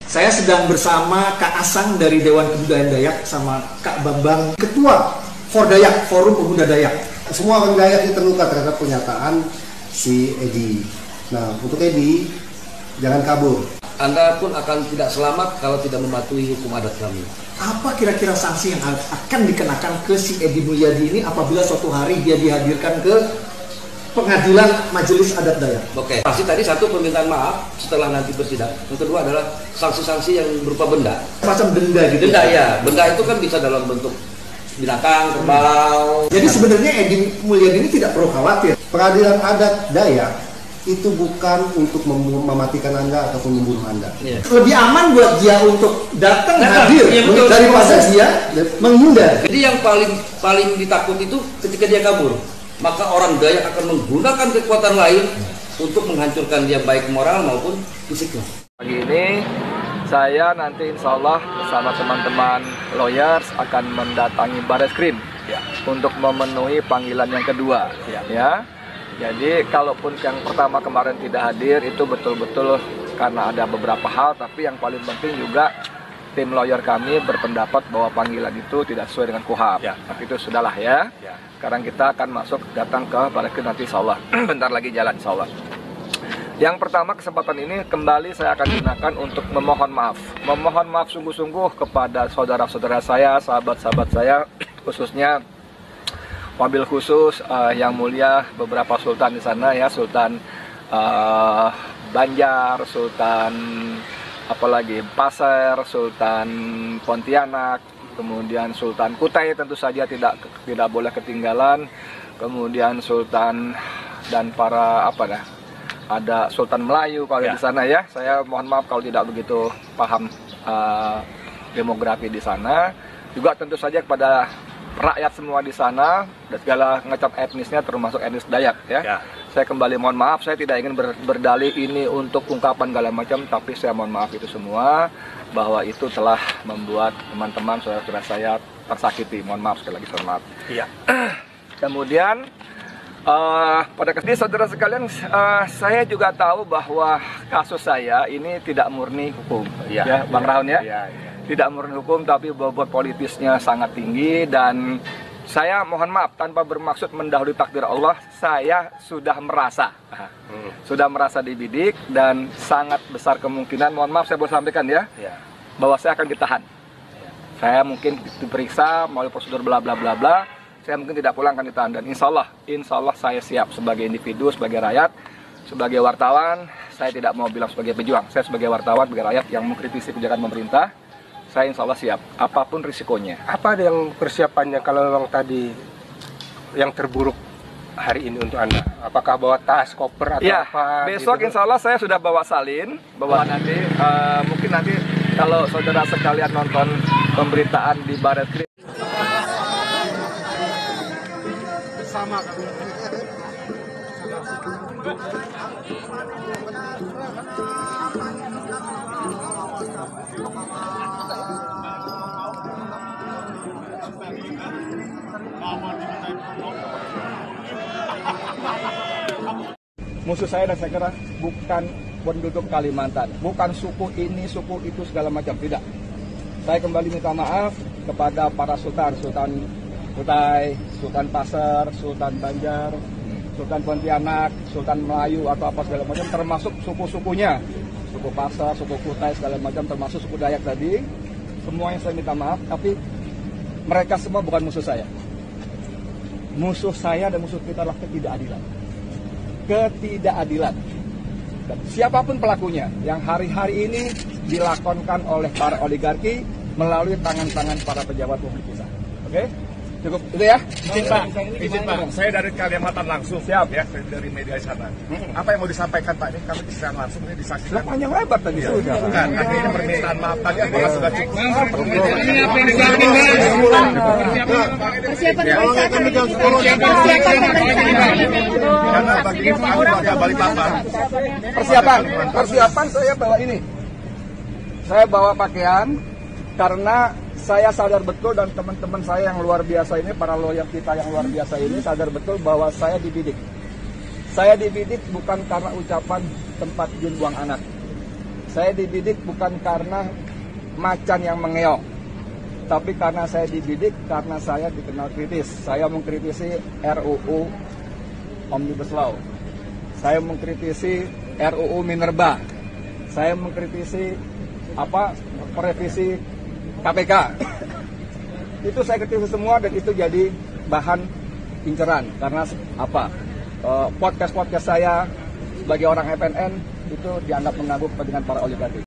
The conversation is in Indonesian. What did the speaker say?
Saya sedang bersama Kak Asang dari Dewan Kebudayaan Dayak sama Kak Bambang, Ketua Fordayak, Forum Pemuda Dayak. Semua orang Dayak ini terluka terhadap pernyataan si Edi. Nah, untuk Edi, jangan kabur. Anda pun akan tidak selamat kalau tidak mematuhi hukum adat kami. Apa kira-kira sanksi yang akan dikenakan ke si Edi Mulyadi ini apabila suatu hari dia dihadirkan ke pengadilan Majelis Adat Dayak? Oke. Sanksi tadi satu, permintaan maaf setelah nanti bersidang. Yang kedua adalah sanksi-sanksi yang berupa benda. Macam denda gitu? Denda ya. Benda itu kan bisa dalam bentuk binatang, kerbau. Jadi sebenarnya Edi Mulyadi ini tidak perlu khawatir. Pengadilan adat Dayak itu bukan untuk mematikan Anda ataupun membunuh Anda. Yeah. Lebih aman buat dia untuk datang hadir betul, daripada dia menghindar. Jadi yang paling ditakut itu ketika dia kabur. Maka orang Dayak akan menggunakan kekuatan lain untuk menghancurkan dia baik moral maupun fisiknya. Pagi ini saya nanti insya Allah bersama teman-teman lawyers akan mendatangi Barreskrim untuk memenuhi panggilan yang kedua. Ya. Jadi kalaupun yang pertama kemarin tidak hadir itu betul-betul karena ada beberapa hal, tapi yang paling penting juga tim lawyer kami berpendapat bahwa panggilan itu tidak sesuai dengan KUHAP. Tapi itu sudahlah ya. Sekarang kita akan masuk datang ke Barreskrim nanti insya Allah. Bentar lagi jalan insya Allah. Yang pertama, kesempatan ini kembali saya akan gunakan untuk memohon maaf. Memohon maaf sungguh-sungguh kepada saudara-saudara saya, sahabat-sahabat saya, khususnya wabil khusus yang mulia beberapa sultan di sana ya, Sultan Banjar, Sultan apalagi Pasir, Sultan Pontianak, kemudian Sultan Kutai tentu saja tidak boleh ketinggalan, kemudian Sultan dan para ada Sultan Melayu kalau di sana ya. Saya mohon maaf kalau tidak begitu paham demografi di sana. Juga tentu saja kepada rakyat semua di sana dan segala macam etnisnya termasuk etnis Dayak ya. Saya kembali mohon maaf, saya tidak ingin berdalih ini untuk ungkapan segala macam, tapi saya mohon maaf itu semua bahwa itu telah membuat teman-teman saudara-saudara saya tersakiti. Mohon maaf sekali lagi, selamat. Iya. Kemudian pada kesini saudara sekalian, saya juga tahu bahwa kasus saya ini tidak murni hukum, ya Bang Rahun ya. Tidak murni hukum, tapi bobot politisnya sangat tinggi, dan saya mohon maaf tanpa bermaksud mendahului takdir Allah, saya sudah merasa dibidik dan sangat besar kemungkinan, mohon maaf saya boleh sampaikan ya, bahwa saya akan ditahan. Saya mungkin diperiksa melalui prosedur bla bla bla bla. Saya mungkin tidak pulang akan ditahan, dan insya Allah saya siap sebagai individu, sebagai rakyat, sebagai wartawan. Saya tidak mau bilang sebagai pejuang, saya sebagai wartawan, sebagai rakyat yang mengkritisi kebijakan pemerintah. Saya insya Allah siap, apapun risikonya. Apa yang persiapannya kalau memang tadi yang terburuk hari ini untuk Anda? Apakah bawa tas, koper atau apa? Besok gitu? Insya Allah saya sudah bawa salin, nanti mungkin nanti kalau saudara sekalian nonton pemberitaan di Barreskrim. Sama musuh saya, dan saya kira bukan penduduk Kalimantan, bukan suku ini, suku itu, segala macam, tidak. Saya kembali minta maaf kepada para sultan, Sultan Kutai, Sultan Pasir, Sultan Banjar, Sultan Pontianak, Sultan Melayu atau apa segala macam, termasuk suku-sukunya, suku Pasir, suku Kutai segala macam, termasuk suku Dayak tadi. Semuanya saya minta maaf, tapi mereka semua bukan musuh saya. Musuh saya dan musuh kita adalah ketidakadilan. Dan siapapun pelakunya yang hari-hari ini dilakonkan oleh para oligarki melalui tangan-tangan para pejabat publik kita. Oke? Cukup itu ya. Izin Pak, saya dari Kalimantan langsung. Siap ya, dari media di sana. Apa yang mau disampaikan Pak? Ini kami diserang langsung, ini disaksikan. Panjang lebar tadi sudah. Bukan, ini permintaan maaf tadi apakah sudah cukup? Karena bagi warga Balikpapan. Persiapan saya bawa ini. Saya bawa pakaian karena saya sadar betul, dan teman-teman saya yang luar biasa ini, para lawyer kita yang luar biasa ini sadar betul bahwa saya dibidik. Saya dibidik bukan karena ucapan tempat jin buang anak. Saya dididik bukan karena macan yang mengeok, tapi karena saya dididik karena saya dikenal kritis. Saya mengkritisi RUU Omnibus Law. Saya mengkritisi RUU Minerba. Saya mengkritisi revisi KPK. Itu saya kritisi semua dan itu jadi bahan inceran karena podcast saya sebagai orang FNN itu dianggap mengganggu kepentingan para oligarki.